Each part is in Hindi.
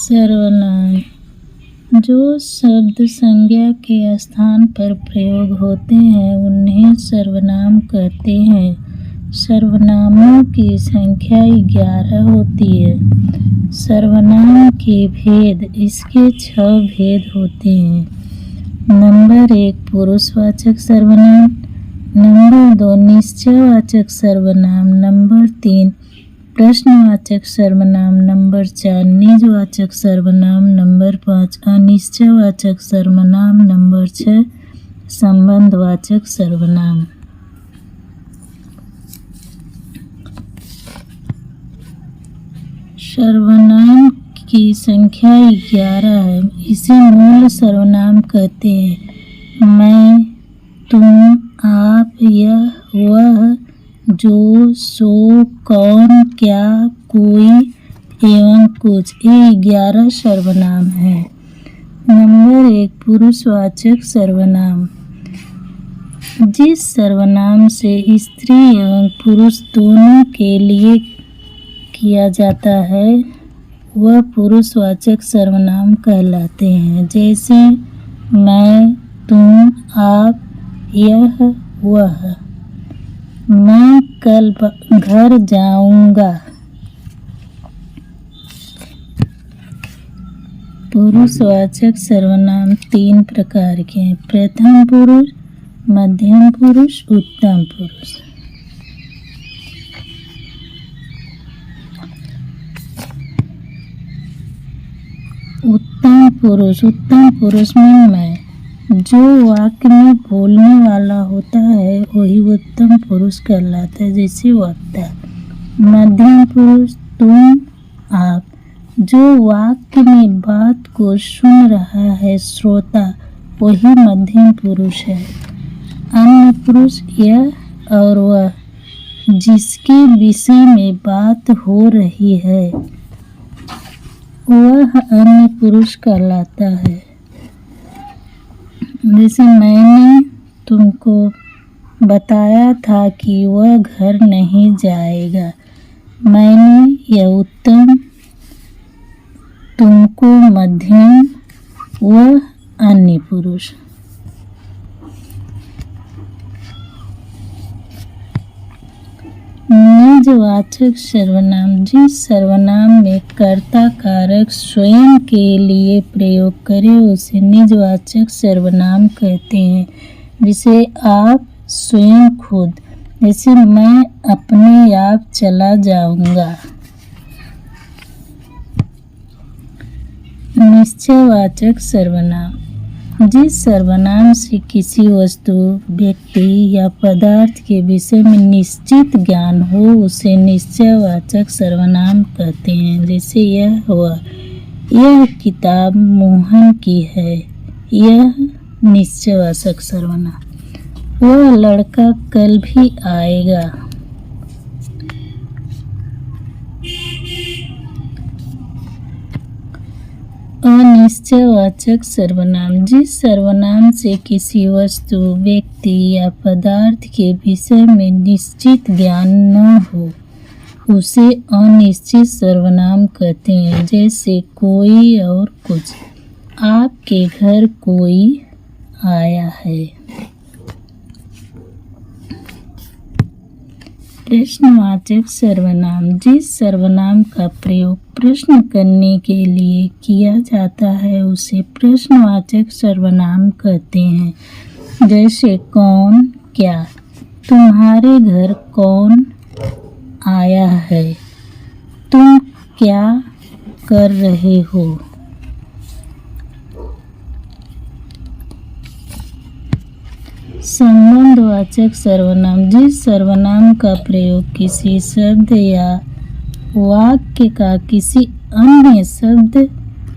सर्वनाम जो शब्द संज्ञा के स्थान पर प्रयोग होते हैं उन्हें सर्वनाम कहते हैं। सर्वनामों की संख्या 11 होती है। सर्वनाम के भेद इसके 6 भेद होते हैं। नंबर 1 पुरुषवाचक सर्वनाम, नंबर 2 निश्चयवाचक सर्वनाम, नंबर 3 प्रश्नवाचक सर्वनाम, नंबर 4 निजवाचक सर्वनाम, नंबर 5 अनिश्चयवाचक सर्वनाम, नंबर 6 संबंधवाचक सर्वनाम। सर्वनाम की संख्या 11 है। इसे मूल सर्वनाम कहते हैं। मैं, तुम, आप, यह, वह, जो, सो, कौन, क्या, कोई एवं कुछ, ये 11 सर्वनाम हैं। नंबर 1 पुरुषवाचक सर्वनाम। जिस सर्वनाम से स्त्री एवं पुरुष दोनों के लिए किया जाता है वह पुरुषवाचक सर्वनाम कहलाते हैं। जैसे मैं, तुम, आप, यह, वह। मैं कल घर जाऊंगा। पुरुषवाचक सर्वनाम 3 प्रकार के हैं। प्रथम पुरुष, मध्यम पुरुष, उत्तम पुरुष। उत्तम पुरुष में मैं। जो वाक्य में बोलने वाला होता है वही उत्तम पुरुष कहलाता है, जैसे वक्ता। मध्यम पुरुष तुम, आप। जो वाक्य में बात को सुन रहा है श्रोता वही मध्यम पुरुष है। अन्य पुरुष यह और वह, जिसके विषय में बात हो रही है वह अन्य पुरुष कहलाता है। जैसे मैंने तुमको बताया था कि वह घर नहीं जाएगा। मैंने यह उत्तम, तुमको मध्यम, वह अन्य पुरुष। निजवाचक सर्वनाम। जिस सर्वनाम में कर्ता कारक स्वयं के लिए प्रयोग करे उसे निजवाचक सर्वनाम कहते हैं। जिसे आप, स्वयं, खुद। जैसे मैं अपने आप चला जाऊंगा। निश्चयवाचक सर्वनाम। जिस सर्वनाम से किसी वस्तु, व्यक्ति या पदार्थ के विषय में निश्चित ज्ञान हो उसे निश्चयवाचक सर्वनाम कहते हैं। जैसे यह हुआ, यह किताब मोहन की है। यह निश्चयवाचक सर्वनाम। वह लड़का कल भी आएगा। अनिश्चयवाचक सर्वनाम। जिस सर्वनाम से किसी वस्तु, व्यक्ति या पदार्थ के विषय में निश्चित ज्ञान न हो उसे अनिश्चित सर्वनाम कहते हैं। जैसे कोई और कुछ। आपके घर कोई आया है। प्रश्नवाचक सर्वनाम। जिस सर्वनाम का प्रयोग प्रश्न करने के लिए किया जाता है उसे प्रश्नवाचक सर्वनाम कहते हैं। जैसे कौन, क्या। तुम्हारे घर कौन आया है। तुम क्या कर रहे हो। संबंधवाचक सर्वनाम। जिस सर्वनाम का प्रयोग किसी शब्द या वाक्य का किसी अन्य शब्द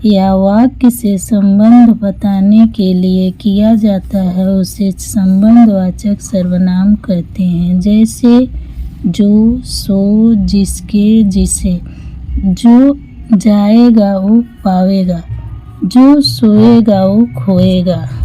या वाक्य से संबंध बताने के लिए किया जाता है उसे संबंधवाचक सर्वनाम कहते हैं। जैसे जो, सो, जिसके, जिसे। जो जाएगा वो पावेगा। जो सोएगा वो खोएगा।